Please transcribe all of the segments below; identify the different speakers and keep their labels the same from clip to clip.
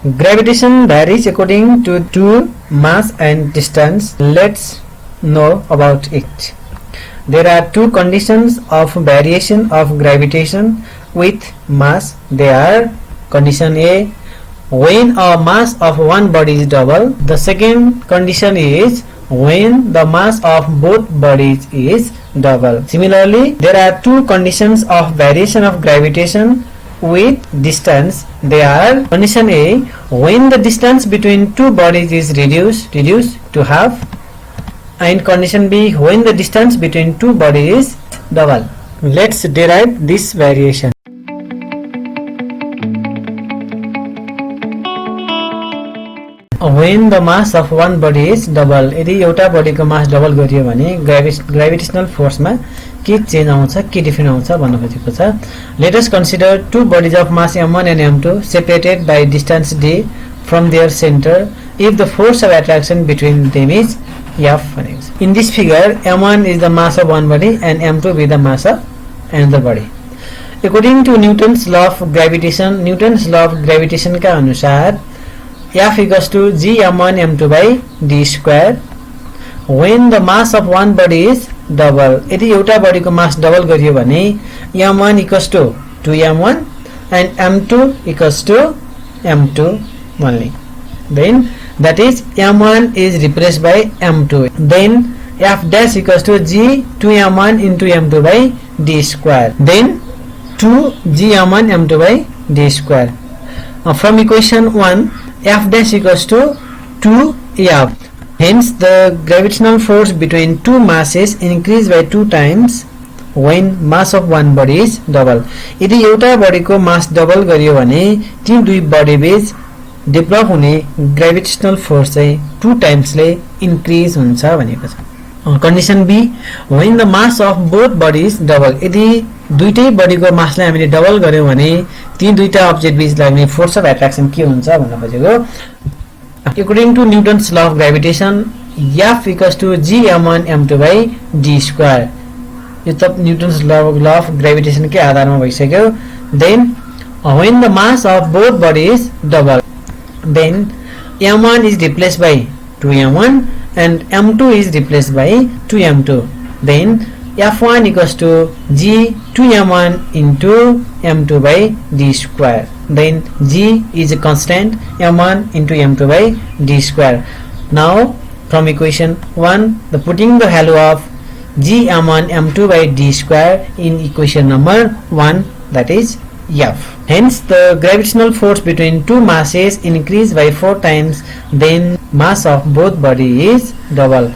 Speaker 1: Gravitation varies according to mass and distance. Let's know about it. There are two conditions of variation of gravitation with mass. They are condition A, when a mass of one body is double. The second condition is when the mass of both bodies is double. Similarly, there are two conditions of variation of gravitation with distance. They are condition A, when the distance between two bodies is reduced to half, and condition B, when the distance between two bodies is double. Let's derive this variation. When the mass of one body is double, यदि एउटा बडीको mass double गरियो भने gravitational फोर्समा के change आउँछ, के different आउँछ भन्न खोजेको छ. Let us consider two bodies of mass m1 and m2 separated by distance d from their center if the force of attraction between them is F. In this figure, m1 is the mass of one body and m2 is the mass of another body. According to Newton's law of gravitation, का अनुसार F equals to g m1 m2 by d square. When the mass of one body is double, यदि एउटा बडीको mass double गरियो भने m1 equals to 2m1 and m2 equals to m2 only. Then that is m1 is replaced by m2. Then f dash equals to g 2m1 into m2 by d square. Then 2g m1 m2 by d square. From equation 1, f dash equals to 2f. Hence the gravitational force between two masses increase by 2 times when mass of one body is double. यदि एउटा बडीको mass double गरियो भने ती दुई body बीच develop हुने gravitational force चाहिँ 2 टाइम्स ले इन्क्रिज हुन्छ भनेको छ. Condition B, when the mass of both bodies double, यदि दुईटै बडीको मासलाई हामीले डबल गर्यौं भने ती दुईटा अब्जेक्ट बीच लाग्ने फोर्स अफ एट्र्याक्सन के हुन्छ भन्न खोजेको. According to Newton's law of gravitation, F equals to g m1 m2 by d square. यो त न्यूटन्स law of gravitation के आधारमा भइसक्यो. Then when the mass of both bodies double, then m1 is replaced by 2m1 and m2 is replaced by 2m2. Then f1 equals to g 2m1 into m2 by d square. Then g is a constant, m1 into m2 by d square. Now from equation 1, the putting the value of g m1 m2 by d square in equation number 1, that is F. Hence the gravitational force between two masses increase by 4 times then mass of both body is double.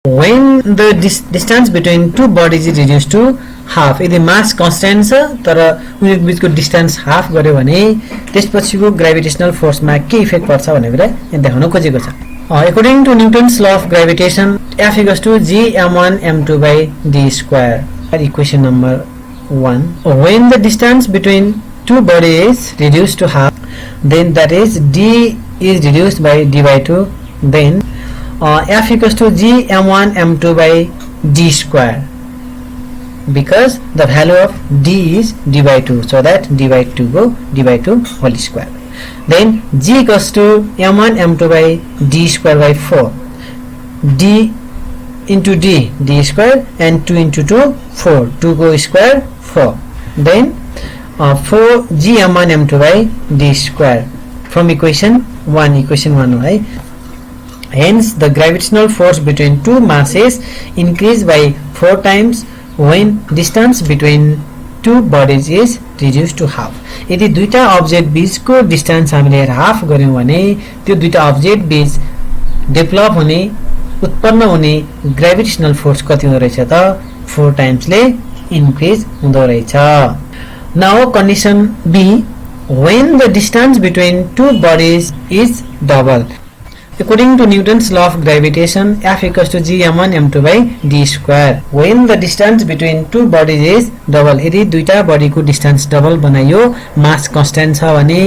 Speaker 1: When the distance between two bodies is reduced to half, यदि मास constant छ तर उनीहरु बीचको distance half गर्यो भने त्यसपछिको gravitational फोर्समा के effect पर्छ भन्ने कुरा यहाँ देखाउन खोजेको छ. According to Newton's law of gravitation, F equals to g m1 m2 by d square. Equation number 1. When the distance between two bodies is reduced to half, then that is d is reduced by d by 2. Then F equals to g m1 m2 by d square, because the value of d is d by 2, so that d by 2 go d by 2 whole square. Then g equals to m1 m2 by d square by 4. d into d square and 2 into 2 4, 2 go square 4. Then 4 g m1 m2 by d square from equation 1, right? Hence the gravitational force between two masses increase by 4 times when distance between two bodies is reduced to half. यदि दुईटा object बीचको distance हामीले half गर्यौं भने त्यो दुईटा object बीच develop हुने उत्पन्न हुने ग्रेभिटेशनल फोर्स कति हुँदो रहेछ त 4 टाइम्स ले इन्क्रिज हुँदो रहेछ. Now condition B, when the distance between two bodies is double. According to Newton's law of gravitation, F equals to g m1 m2 by d square. When the distance between two bodies is double, यदि दुईटा बडीको distance double बनायो, मास constant छ भने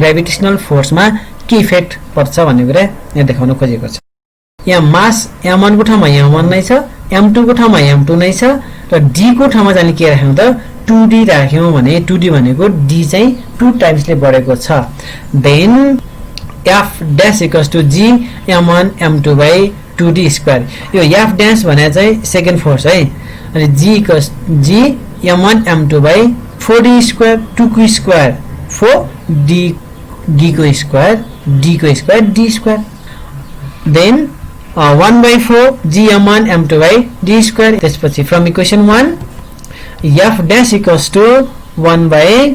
Speaker 1: gravitational फोर्समा के effect पर्छ भन्ने कुरा यहाँ देखाउन खोजेको छ. यहाँ मास m1 को ठाउँमा m1 नै छ, m2 को ठाउँमा m2 नै छ र d को ठाउँमा चाहिँ के राख्नु त 2d राख्यौं भने 2d भनेको d चाहिँ 2 टाइम्सले बढेको छ then f dash equals to g m1 m2 by 2d square यो f dash भने चाहिँ सेकेन्ड फोर्स है अनि g equals g m1 m2 by 4d square 2 को स्क्वायर 4d d को स्क्वायर d को square d square then 1 by 4 g m1 m2 by d स्क्वायर त्यसपछि from equation 1 f dash equals to 1 by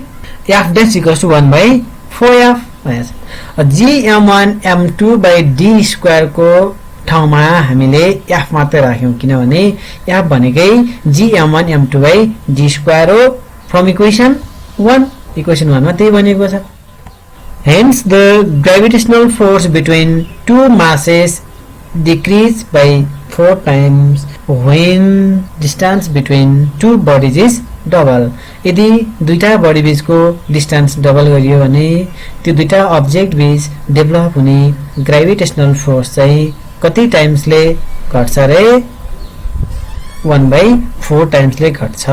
Speaker 1: 4f g m1 m2 by d square को ठाउँमा हामीले f मात्र राख्यौं किनभने f भनेकै g m1 m2 by d square हो from equation 1 equation 1 मा त्यही बनेको छ hence the gravitational force between two masses decrease by 4 times when distance between two bodies is double यदि दुईटा बडी बीचको डिस्टेन्स डबल गरियो भने त्यो दुईटा अब्जेक्ट बीच डेभलप हुने ग्रेभिटेशनल फोर्स चाहिँ कति टाइम्सले घट्छ रे 1/4 टाइम्सले घट्छ